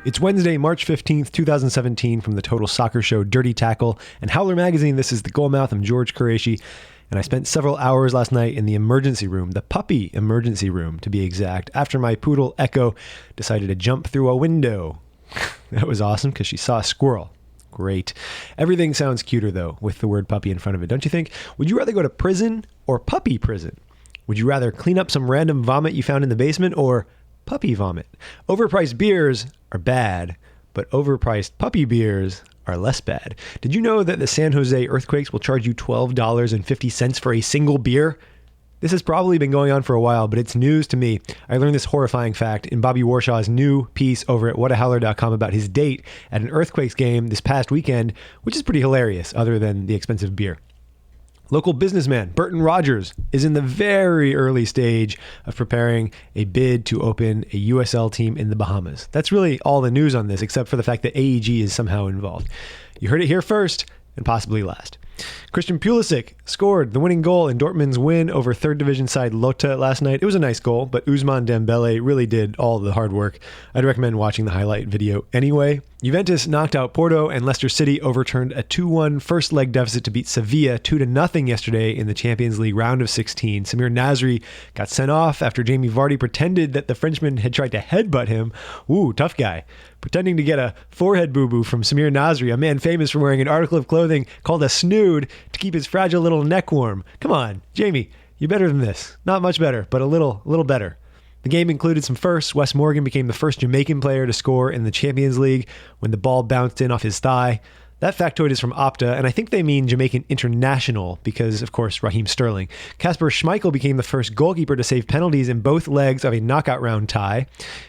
It's Wednesday, March 15th, 2017, from the Total Soccer Show Dirty Tackle and Howler Magazine. This is the Goalmouth. I'm George Qureshi, and I spent several hours last night in the emergency room, the puppy emergency room to be exact, after my poodle Echo decided to jump through a window. That was awesome because she saw a squirrel. Great. Everything sounds cuter, though, with the word puppy in front of it, don't you think? Would you rather go to prison or puppy prison? Would you rather clean up some random vomit you found in the basement or puppy vomit? Overpriced beers are bad, but overpriced puppy beers are less bad. Did you know that the San Jose Earthquakes will charge you $12.50 for a single beer? This has probably been going on for a while, but it's news to me. I learned this horrifying fact in Bobby Warshaw's new piece over at whatahowler.com about his date at an Earthquakes game this past weekend, which is pretty hilarious other than the expensive beer. Local businessman Burton Rogers is in the very early stage of preparing a bid to open a USL team in the Bahamas. That's really all the news on this, except for the fact that AEG is somehow involved. You heard it here first and possibly last. Christian Pulisic scored the winning goal in Dortmund's win over third division side Lota last night. It was a nice goal, but Ousmane Dembele really did all the hard work. I'd recommend watching the highlight video anyway. Juventus knocked out Porto, and Leicester City overturned a 2-1 first leg deficit to beat Sevilla 2-0 yesterday in the Champions League round of 16. Samir Nasri got sent off after Jamie Vardy pretended that the Frenchman had tried to headbutt him. Ooh, tough guy. Pretending to get a forehead boo-boo from Samir Nasri, a man famous for wearing an article of clothing called a snood to keep his fragile little neck warm. Come on, Jamie, you're better than this. Not much better, but a little better. The game included some firsts. Wes Morgan became the first Jamaican player to score in the Champions League when the ball bounced in off his thigh. That factoid is from Opta, and I think they mean Jamaican international because, of course, Raheem Sterling. Kasper Schmeichel became the first goalkeeper to save penalties in both legs of a knockout round tie.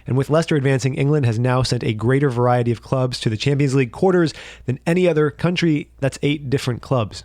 And with Leicester advancing, England has now sent a greater variety of clubs to the Champions League quarters than any other country. That's 8 different clubs.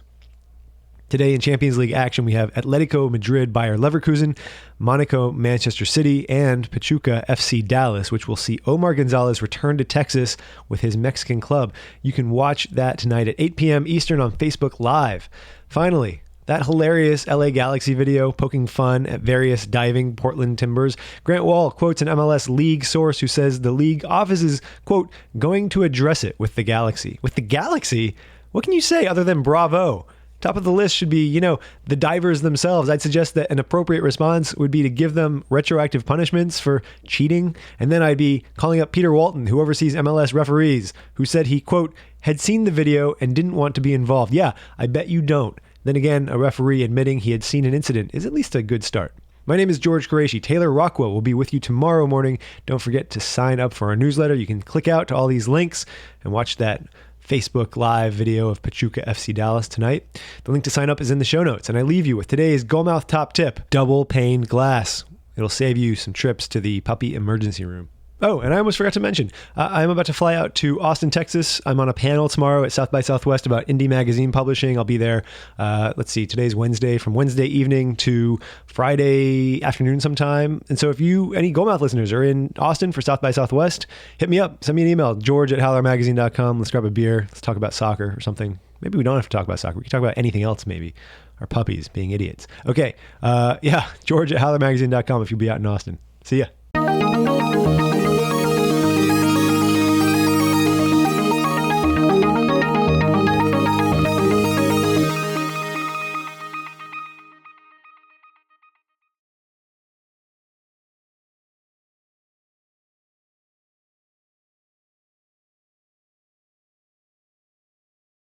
Today in Champions League action, we have Atletico Madrid, Bayer Leverkusen, Monaco, Manchester City, and Pachuca FC Dallas, which will see Omar Gonzalez return to Texas with his Mexican club. You can watch that tonight at 8 p.m. Eastern on Facebook Live. Finally, that hilarious LA Galaxy video poking fun at various diving Portland Timbers. Grant Wall quotes an MLS league source who says the league office is, quote, going to address it with the Galaxy. With the Galaxy? What can you say other than bravo? Top of the list should be, the divers themselves. I'd suggest that an appropriate response would be to give them retroactive punishments for cheating. And then I'd be calling up Peter Walton, who oversees MLS referees, who said he, quote, had seen the video and didn't want to be involved. Yeah, I bet you don't. Then again, a referee admitting he had seen an incident is at least a good start. My name is George Qureshi. Taylor Rockwell will be with you tomorrow morning. Don't forget to sign up for our newsletter. You can click out to all these links and watch that Facebook Live video of Pachuca FC Dallas tonight. The link to sign up is in the show notes, and I leave you with today's Goalmouth top tip: double pane glass. It'll save you some trips to the puppy emergency room. Oh, and I almost forgot to mention, I'm about to fly out to Austin, Texas. I'm on a panel tomorrow at South by Southwest about indie magazine publishing. I'll be there, today's Wednesday, from Wednesday evening to Friday afternoon sometime. And so if any Goalmouth listeners are in Austin for South by Southwest, hit me up. Send me an email, george@howlermagazine.com. Let's grab a beer. Let's talk about soccer or something. Maybe we don't have to talk about soccer. We can talk about anything else, maybe. Our puppies being idiots. Okay, george@howlermagazine.com if you'll be out in Austin. See ya.